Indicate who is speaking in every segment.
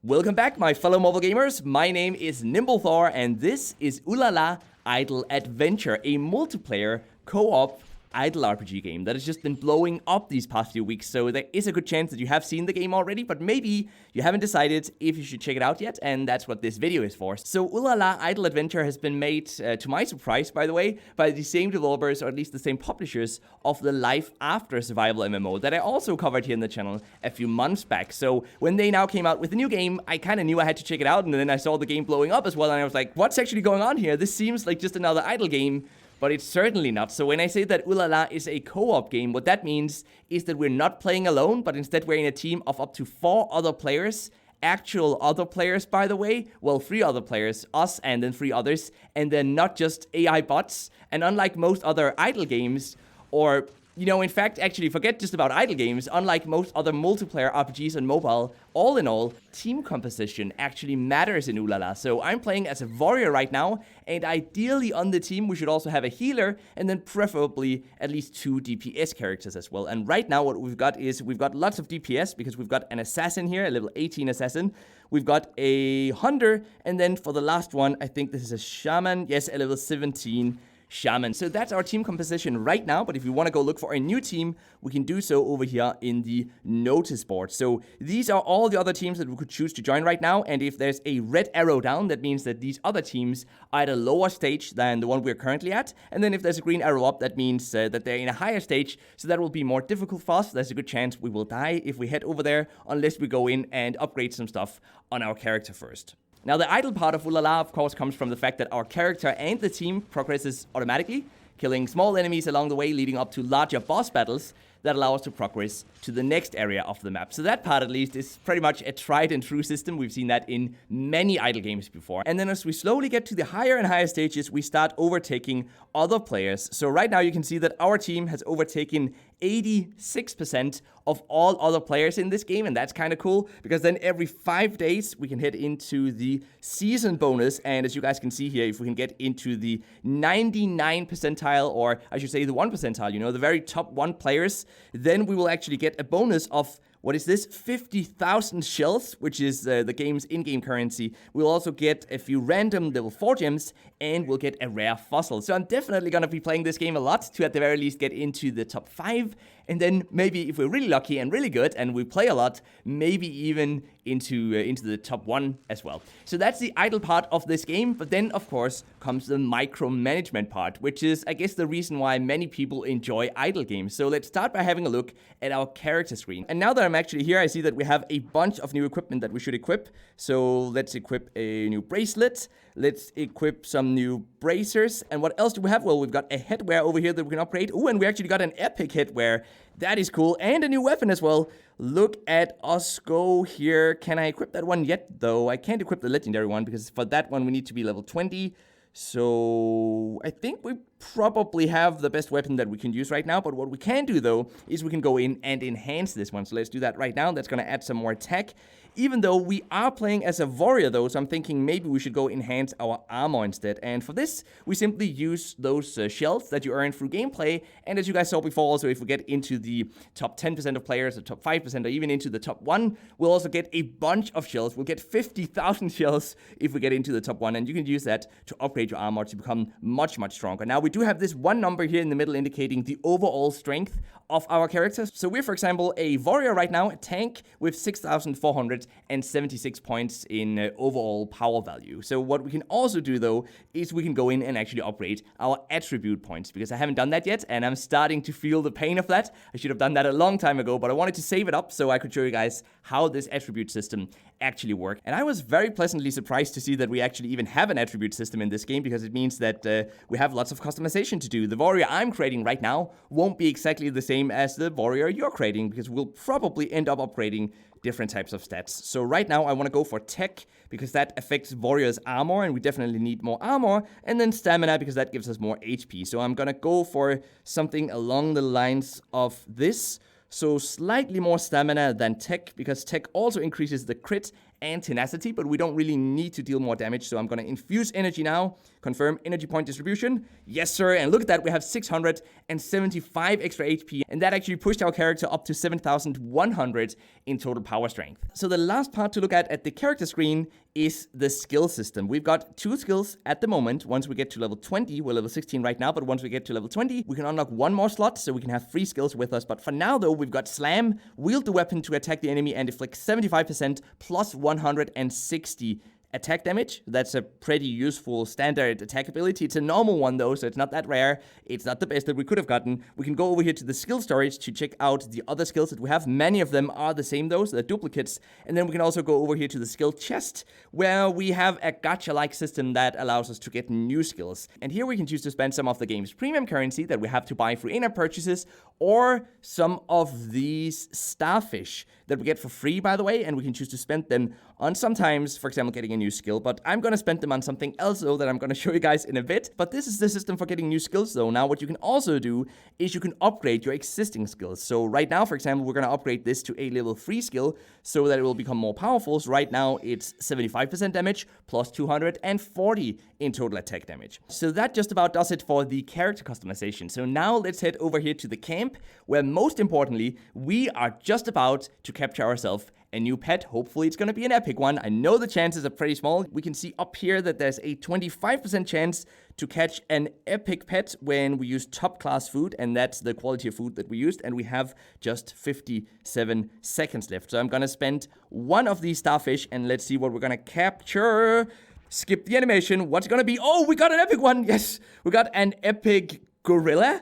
Speaker 1: Welcome back, my fellow mobile gamers. My name is NimbleThor, and this is Ulala Idle Adventure, a multiplayer co-op idle RPG game that has just been blowing up these past few weeks. So there is a good chance that you have seen the game already, but maybe you haven't decided if you should check it out yet, and that's what this video is for. So Ulala Idle Adventure has been made, to my surprise, by the way, by the same developers, or at least the same publishers, of the Life After Survival MMO that I also covered here in the channel a few months back. So when they now came out with a new game, I kind of knew I had to check it out, and then I saw the game blowing up as well, and I was like, what's actually going on here? This seems like just another idle game. But it's certainly not. So when I say that Ulala is a co-op game, what that means is that we're not playing alone, but instead we're in a team of up to 4 other players. Actual other players, by the way. Well, 3 other players, us and then 3 others. And they're not just AI bots. And unlike most other idle games, or, you know, in fact, actually, forget just about idle games. Unlike most other multiplayer RPGs on mobile, all in all, team composition actually matters in Ulala. So I'm playing as a warrior right now, and ideally on the team, we should also have a healer, and then preferably at least 2 DPS characters as well. And right now, what we've got is we've got lots of DPS, because we've got an assassin here, a level 18 assassin. We've got a hunter, and then for the last one, I think this is a shaman. Yes, a level 17 shaman. So that's our team composition right now, but if you want to go look for a new team, we can do so over here in the notice board. So these are all the other teams that we could choose to join right now, and if there's a red arrow down, that means that these other teams are at a lower stage than the one we're currently at, and then if there's a green arrow up, that means that they're in a higher stage, so that will be more difficult for us. There's a good chance we will die if we head over there, unless we go in and upgrade some stuff on our character first. Now, the idle part of Ulala, of course, comes from the fact that our character and the team progresses automatically, killing small enemies along the way, leading up to larger boss battles that allow us to progress to the next area of the map. So that part, at least, is pretty much a tried and true system. We've seen that in many idle games before. And then as we slowly get to the higher and higher stages, we start overtaking other players. So right now you can see that our team has overtaken 86% of all other players in this game, and that's kind of cool, because then every 5 days we can head into the season bonus, and as you guys can see here, if we can get into the 99 percentile, or I should say the 1 percentile, you know, the very top 1 players, then we will actually get a bonus of, what is this? 50,000 shells, which is the game's in-game currency. We'll also get a few random level 4 gems, and we'll get a rare fossil. So I'm definitely going to be playing this game a lot to at the very least get into the top 5. And then maybe if we're really lucky and really good and we play a lot, maybe even into the top 1 as well. So that's the idle part of this game. But then, of course, comes the micromanagement part, which is, I guess, the reason why many people enjoy idle games. So let's start by having a look at our character screen. And now that I'm actually here, I see that we have a bunch of new equipment that we should equip. So let's equip a new bracelet. Let's equip some new bracers. And what else do we have? Well, we've got a headwear over here that we can upgrade. Oh, and we actually got an epic headwear. That is cool. And a new weapon as well. Look at us go here. Can I equip that one yet, though? I can't equip the legendary one, because for that one we need to be level 20. So I think we probably have the best weapon that we can use right now. But what we can do, though, is we can go in and enhance this one. So let's do that right now. That's going to add some more attack. Even though we are playing as a warrior, though, so I'm thinking maybe we should go enhance our armor instead. And for this, we simply use those shells that you earn through gameplay. And as you guys saw before, also, if we get into the top 10% of players, or top 5%, or even into the top 1, we'll also get a bunch of shells. We'll get 50,000 shells if we get into the top 1. And you can use that to upgrade your armor to become much, much stronger. Now, we do have this one number here in the middle indicating the overall strength of our characters. So we're, for example, a warrior right now, a tank with 6,476 points in overall power value. So what we can also do, though, is we can go in and actually upgrade our attribute points, because I haven't done that yet, and I'm starting to feel the pain of that. I should have done that a long time ago, but I wanted to save it up so I could show you guys how this attribute system actually works. And I was very pleasantly surprised to see that we actually even have an attribute system in this game, because it means that we have lots of customization to do. The warrior I'm creating right now won't be exactly the same as the warrior you're creating, because we'll probably end up upgrading different types of stats. So right now I want to go for tech, because that affects warrior's armor, and we definitely need more armor, and then stamina, because that gives us more HP. So I'm gonna go for something along the lines of this. So slightly more stamina than tech, because tech also increases the crit and tenacity, but we don't really need to deal more damage. So I'm going to infuse energy now. Confirm energy point distribution. Yes, sir. And look at that. We have 675 extra HP. And that actually pushed our character up to 7,100 in total power strength. So the last part to look at the character screen is the skill system. We've got 2 skills at the moment. Once we get to level 20, we're level 16 right now, but once we get to level 20, we can unlock 1 more slot, so we can have 3 skills with us. But for now, though, we've got Slam, wield the weapon to attack the enemy and inflict 75% plus 160 attack damage. That's a pretty useful standard attack ability. It's a normal one though, so it's not that rare. It's not the best that we could have gotten. We can go over here to the skill storage to check out the other skills that we have. Many of them are the same though, so they're duplicates. And then we can also go over here to the skill chest, where we have a gacha-like system that allows us to get new skills. And here we can choose to spend some of the game's premium currency that we have to buy through in-app purchases, or some of these starfish that we get for free, by the way, and we can choose to spend them on sometimes, for example, getting a new skill, but I'm going to spend them on something else, though, that I'm going to show you guys in a bit. But this is the system for getting new skills, though. Now, what you can also do is you can upgrade your existing skills. So right now, for example, we're going to upgrade this to a level 3 skill so that it will become more powerful. So right now, it's 75% damage plus 240 in total attack damage. So that just about does it for the character customization. So now let's head over here to the camp, where most importantly, we are just about to capture ourselves a new pet. Hopefully it's going to be an epic one. I know the chances are pretty small. We can see up here that there's a 25% chance to catch an epic pet when we use top class food, and that's the quality of food that we used, and we have just 57 seconds left. So I'm going to spend one of these starfish, and let's see what we're going to capture. Skip the animation. What's it going to be? Oh, we got an epic one. Yes, we got an epic gorilla.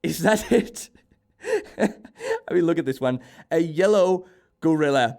Speaker 1: Is that it? I mean, look at this one. A yellow gorilla.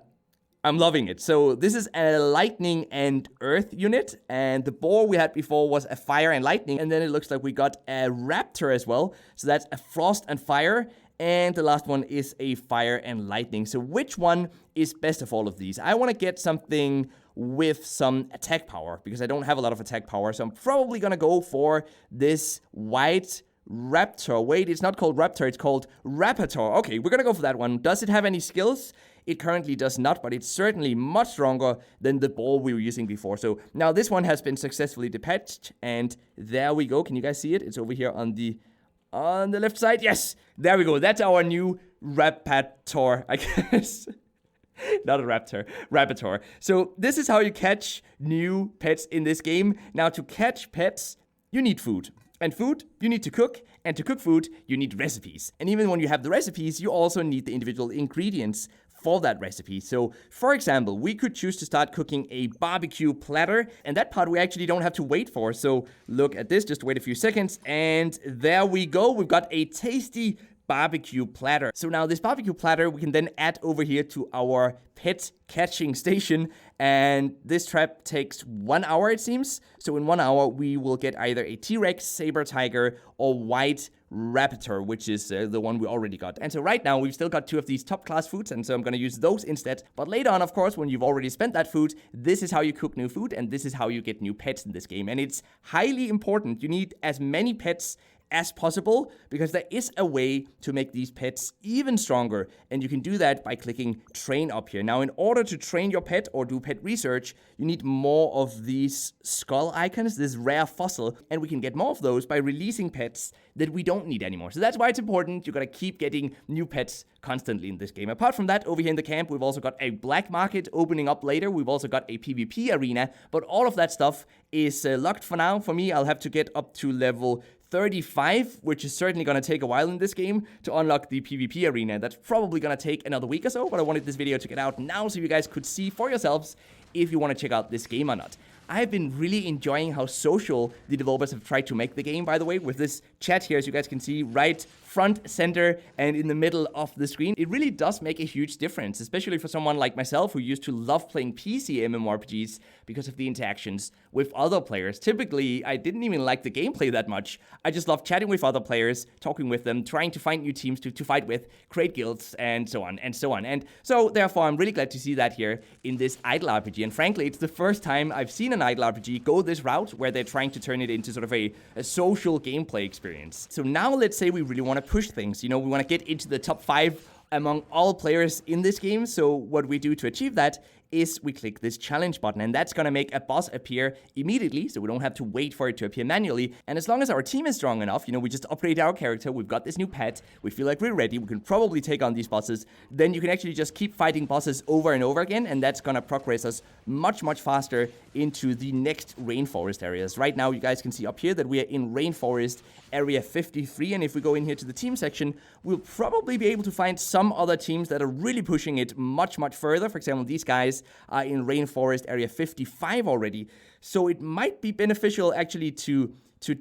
Speaker 1: I'm loving it. So this is a lightning and earth unit, and the boar we had before was a fire and lightning, and then it looks like we got a raptor as well. So that's a frost and fire, and the last one is a fire and lightning. So which one is best of all of these? I want to get something with some attack power, because I don't have a lot of attack power, so I'm probably gonna go for this white raptor. Wait, it's not called raptor, it's called rapator. Okay, we're gonna go for that one. Does it have any skills? It currently does not, but it's certainly much stronger than the ball we were using before. So now this one has been successfully dispatched, and there we go. Can you guys see it? It's over here on the left side. Yes, there we go. That's our new rapator, I guess. Not a raptor, rapator. So this is how you catch new pets in this game. Now, to catch pets, you need food. And food, you need to cook. And to cook food, you need recipes. And even when you have the recipes, you also need the individual ingredients for that recipe. So, for example, we could choose to start cooking a barbecue platter, and that part we actually don't have to wait for. So look at this, just wait a few seconds, and there we go. We've got a tasty barbecue platter. So now this barbecue platter we can then add over here to our pet catching station, and this trap takes 1 hour, it seems. So in 1 hour we will get either a T-Rex, saber tiger, or white rapator, which is the one we already got. And so right now we've still got 2 of these top class foods, and so I'm going to use those instead. But later on, of course, when you've already spent that food, this is how you cook new food, and this is how you get new pets in this game. And it's highly important. You need as many pets as possible, because there is a way to make these pets even stronger, and you can do that by clicking train up here. Now, in order to train your pet or do pet research, you need more of these skull icons, this rare fossil, and we can get more of those by releasing pets that we don't need anymore. So that's why it's important. You gotta keep getting new pets constantly in this game. Apart from that, over here in the camp, we've also got a black market opening up later. We've also got a PvP arena, but all of that stuff is locked for now. For me, I'll have to get up to level 35, which is certainly going to take a while in this game to unlock the PvP arena. That's probably going to take another week or so, but I wanted this video to get out now so you guys could see for yourselves if you want to check out this game or not. I've been really enjoying how social the developers have tried to make the game, by the way, with this chat here, as you guys can see, right front, center, and in the middle of the screen. It really does make a huge difference, especially for someone like myself who used to love playing PC MMORPGs because of the interactions with other players. Typically, I didn't even like the gameplay that much. I just loved chatting with other players, talking with them, trying to find new teams to fight with, create guilds, and so on, and so on. And so, therefore, I'm really glad to see that here in this idle RPG. And frankly, it's the first time I've seen an idle RPG go this route, where they're trying to turn it into sort of a social gameplay experience. So now let's say we really want to push things. You know, we want to get into the top 5 among all players in this game. So what we do to achieve that is we click this challenge button, and that's going to make a boss appear immediately, so we don't have to wait for it to appear manually. And as long as our team is strong enough, we just upgrade our character, we've got this new pet, we feel like we're ready, we can probably take on these bosses, then you can actually just keep fighting bosses over and over again, and that's going to progress us much faster into the next rainforest areas. Right now, you guys can see up here that we are in rainforest area 53, and if we go in here to the team section, we'll probably be able to find some other teams that are really pushing it much further. For example, these guys are in rainforest area 55 already, so it might be beneficial actually to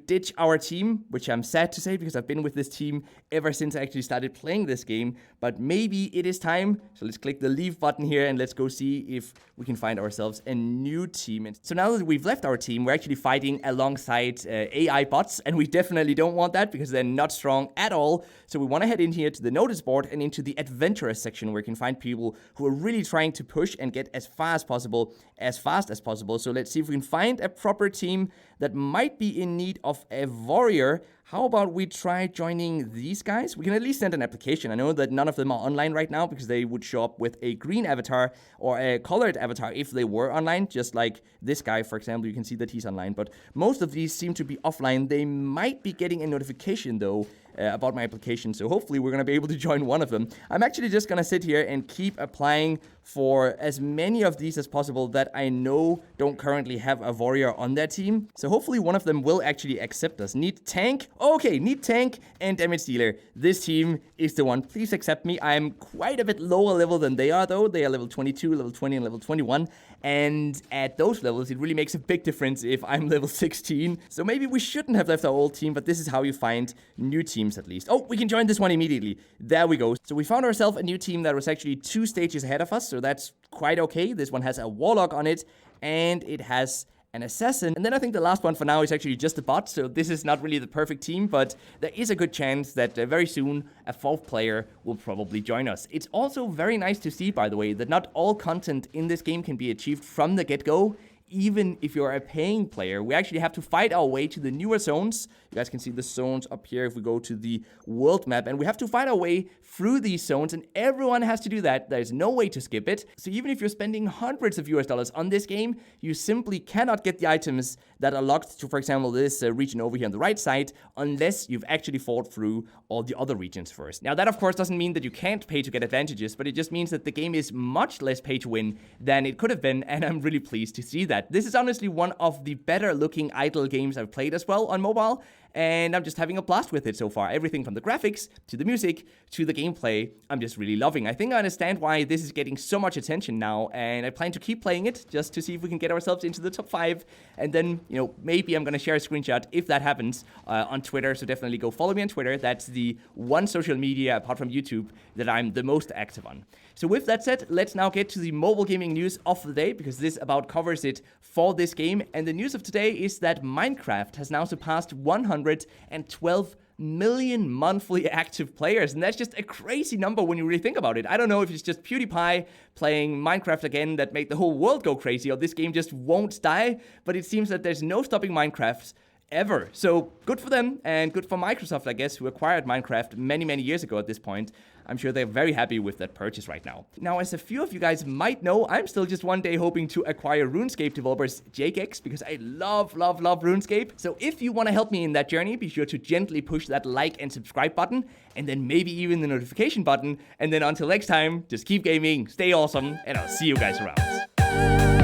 Speaker 1: ditch our team, which I'm sad to say because I've been with this team ever since I actually started playing this game, but maybe it is time. So let's click the leave button here and let's go see if we can find ourselves a new team. And so now that we've left our team, we're actually fighting alongside AI bots, and we definitely don't want that because they're not strong at all. So we want to head in here to the notice board and into the adventurers section where you can find people who are really trying to push and get as far as possible, as fast as possible. So let's see if we can find a proper team that might be in need of a warrior. How about we try joining these guys? We can at least send an application. I know that none of them are online right now because they would show up with a green avatar or a colored avatar if they were online, just like this guy, for example. You can see that he's online, but most of these seem to be offline. They might be getting a notification, though, about my application, so hopefully we're going to be able to join one of them. I'm actually just going to sit here and keep applying for as many of these as possible that I know don't currently have a warrior on their team. So hopefully one of them will actually accept us. Need tank? Okay, need tank and damage dealer. This team is the one. Please accept me. I'm quite a bit lower level than they are, though. They are level 22, level 20, and level 21. And at those levels, it really makes a big difference if I'm level 16. So maybe we shouldn't have left our old team, but this is how you find new teams at least. Oh, we can join this one immediately. There we go. So we found ourselves a new team that was actually 2 stages ahead of us, so that's quite okay. This one has a warlock on it, and it has an assassin. And then I think the last one for now is actually just a bot, so this is not really the perfect team, but there is a good chance that very soon a 4th player will probably join us. It's also very nice to see, by the way, that not all content in this game can be achieved from the get-go. Even if you're a paying player, we actually have to fight our way to the newer zones. You guys can see the zones up here if we go to the world map, and we have to fight our way through these zones, and everyone has to do that. There's no way to skip it. So even if you're spending hundreds of US dollars on this game, you simply cannot get the items that are locked to, for example, this region over here on the right side, unless you've actually fought through all the other regions first. Now, that of course doesn't mean that you can't pay to get advantages, but it just means that the game is much less pay to win than it could have been, and I'm really pleased to see that. This is honestly one of the better looking idle games I've played as well on mobile, and I'm just having a blast with it so far. Everything from the graphics to the music to the gameplay, I'm just really loving. I think I understand why this is getting so much attention now, and I plan to keep playing it just to see if we can get ourselves into the top 5, and then, maybe I'm gonna share a screenshot if that happens on Twitter, so definitely go follow me on Twitter. That's the one social media, apart from YouTube, that I'm the most active on. So with that said, let's now get to the mobile gaming news of the day, because this about covers it for this game. And the news of today is that Minecraft has now surpassed 112 million monthly active players, and that's just a crazy number when you really think about it. I don't know if it's just PewDiePie playing Minecraft again that made the whole world go crazy, or this game just won't die, but it seems that there's no stopping Minecraft ever. So good for them, and good for Microsoft, I guess, who acquired Minecraft many years ago at this point. I'm sure they're very happy with that purchase right now. Now, as a few of you guys might know, I'm still just one day hoping to acquire RuneScape developers Jagex, because I love RuneScape. So if you want to help me in that journey, be sure to gently push that like and subscribe button, and then maybe even the notification button. And then until next time, just keep gaming, stay awesome, and I'll see you guys around.